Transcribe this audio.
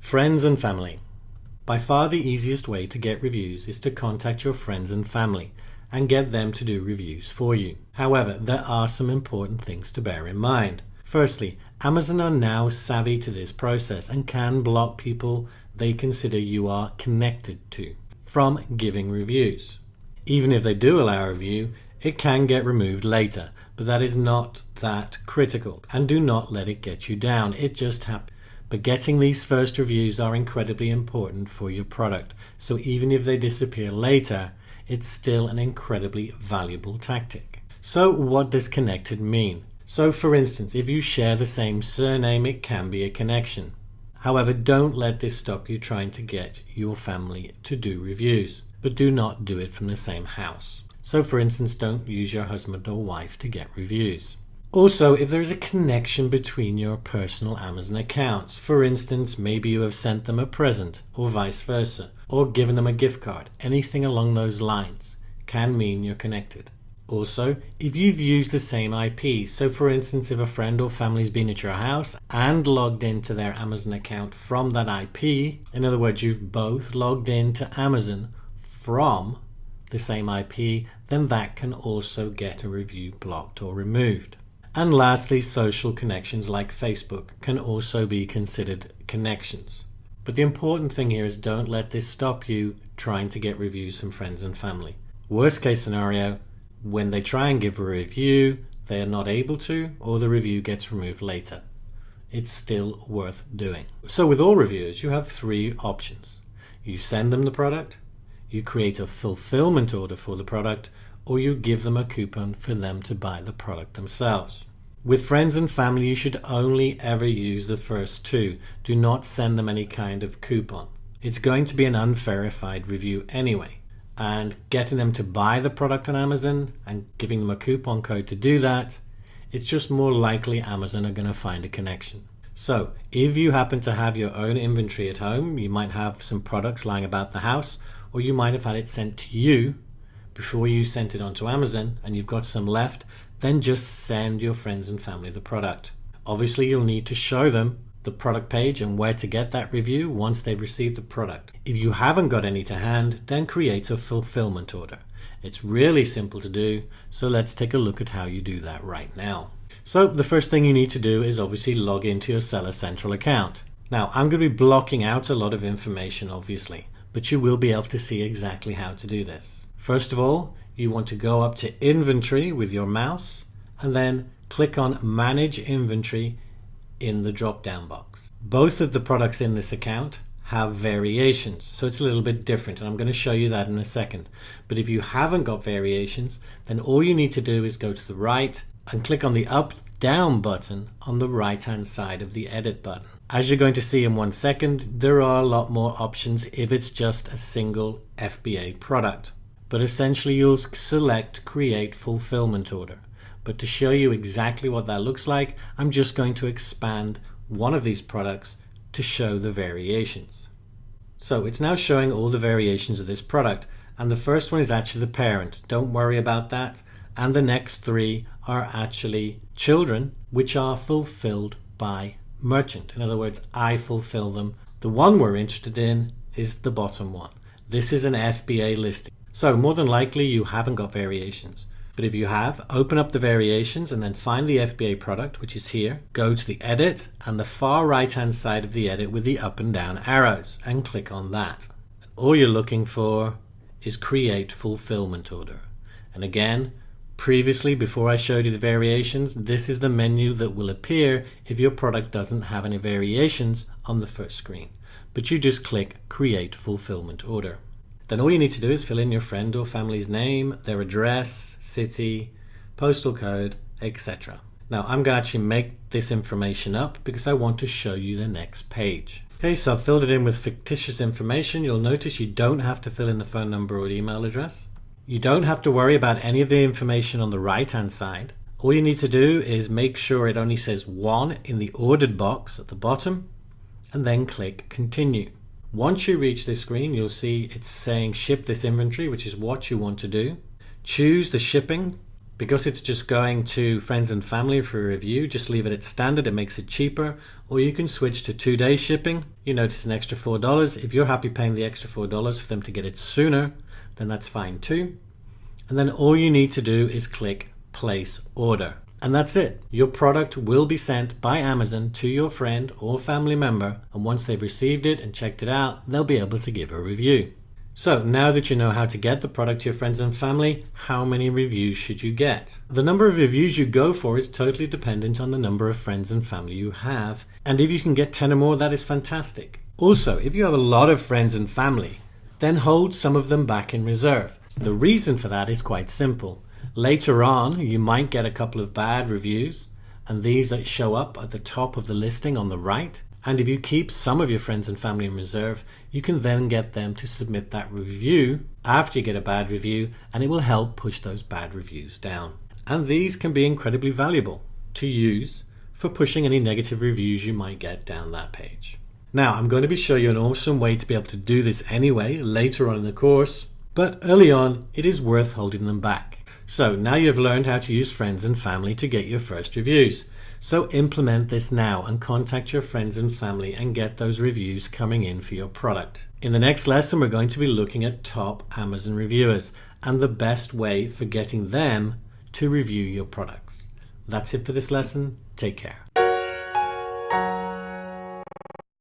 Friends and family. By far the easiest way to get reviews is to contact your friends and family and get them to do reviews for you. However, there are some important things to bear in mind. Firstly, Amazon are now savvy to this process and can block people they consider you are connected to from giving reviews. Even if they do allow a review, it can get removed later, but that is not that critical, and do not let it get you down. It just happens. But getting these first reviews are incredibly important for your product, so even if they disappear later, it's still an incredibly valuable tactic. So what does connected mean? So for instance, if you share the same surname, it can be a connection. However, don't let this stop you trying to get your family to do reviews, but do not do it from the same house. So for instance, don't use your husband or wife to get reviews. Also, if there is a connection between your personal Amazon accounts, for instance, maybe you have sent them a present or vice versa, or given them a gift card, anything along those lines can mean you're connected. Also, if you've used the same IP, so for instance, if a friend or family's been at your house and logged into their Amazon account from that IP, in other words, you've both logged into Amazon from the same IP, then that can also get a review blocked or removed. And lastly, social connections like Facebook can also be considered connections. But the important thing here is don't let this stop you trying to get reviews from friends and family. Worst case scenario, when they try and give a review, they are not able to, or the review gets removed later. It's still worth doing. So with all reviewers, you have three options. You send them the product, you create a fulfillment order for the product, or you give them a coupon for them to buy the product themselves. With friends and family, you should only ever use the first two. Do not send them any kind of coupon. It's going to be an unverified review anyway. And getting them to buy the product on Amazon and giving them a coupon code to do that, it's just more likely Amazon are going to find a connection. So if you happen to have your own inventory at home, you might have some products lying about the house, or you might have had it sent to you before you sent it onto Amazon and you've got some left, then just send your friends and family the product. Obviously, you'll need to show them the product page and where to get that review once they've received the product. If you haven't got any to hand, then create a fulfillment order. It's really simple to do, so let's take a look at how you do that right now. So the first thing you need to do is obviously log into your Seller Central account. Now, I'm going to be blocking out a lot of information, obviously, but you will be able to see exactly how to do this. First of all, you want to go up to Inventory with your mouse and then click on Manage Inventory in the drop-down box. Both of the products in this account have variations, so it's a little bit different, and I'm going to show you that in a second. But if you haven't got variations, then all you need to do is go to the right and click on the up-down button on the right-hand side of the Edit button. As you're going to see in 1 second, there are a lot more options if it's just a single FBA product. But essentially you'll select Create Fulfillment Order. But to show you exactly what that looks like, I'm just going to expand one of these products to show the variations. So it's now showing all the variations of this product, and the first one is actually the parent. Don't worry about that. And the next three are actually children, which are fulfilled by merchant. In other words, I fulfill them. The one we're interested in is the bottom one. This is an FBA listing. So more than likely you haven't got variations. But if you have, open up the variations and then find the FBA product, which is here. Go to the Edit and the far right hand side of the edit with the up and down arrows and click on that. All you're looking for is Create Fulfillment Order. And again, previously, before I showed you the variations, this is the menu that will appear if your product doesn't have any variations on the first screen. But you just click Create Fulfillment Order. Then all you need to do is fill in your friend or family's name, their address, city, postal code, etc. Now I'm going to actually make this information up because I want to show you the next page. Okay, so I've filled it in with fictitious information. You'll notice you don't have to fill in the phone number or email address. You don't have to worry about any of the information on the right hand side. All you need to do is make sure it only says 1 in the ordered box at the bottom and then click Continue. Once you reach this screen, you'll see it's saying ship this inventory, which is what you want to do. Choose the shipping Because it's just going to friends and family for a review, just leave it at standard. It makes it cheaper. Or you can switch to 2-day shipping. You notice an extra $4. If you're happy paying the extra $4 for them to get it sooner, then that's fine too. And then all you need to do is click place order. And that's it. Your product will be sent by Amazon to your friend or family member. And once they've received it and checked it out, they'll be able to give a review. So now that you know how to get the product to your friends and family, how many reviews should you get? The number of reviews you go for is totally dependent on the number of friends and family you have. And if you can get 10 or more, that is fantastic. Also, if you have a lot of friends and family, then hold some of them back in reserve. The reason for that is quite simple. Later on, you might get a couple of bad reviews, and these that show up at the top of the listing on the right. And if you keep some of your friends and family in reserve, you can then get them to submit that review after you get a bad review, and it will help push those bad reviews down. And these can be incredibly valuable to use for pushing any negative reviews you might get down that page. Now, I'm going to be showing you an awesome way to be able to do this anyway later on in the course, but early on, it is worth holding them back. So now you've learned how to use friends and family to get your first reviews. So implement this now and contact your friends and family and get those reviews coming in for your product. In the next lesson, we're going to be looking at top Amazon reviewers and the best way for getting them to review your products. That's it for this lesson. Take care.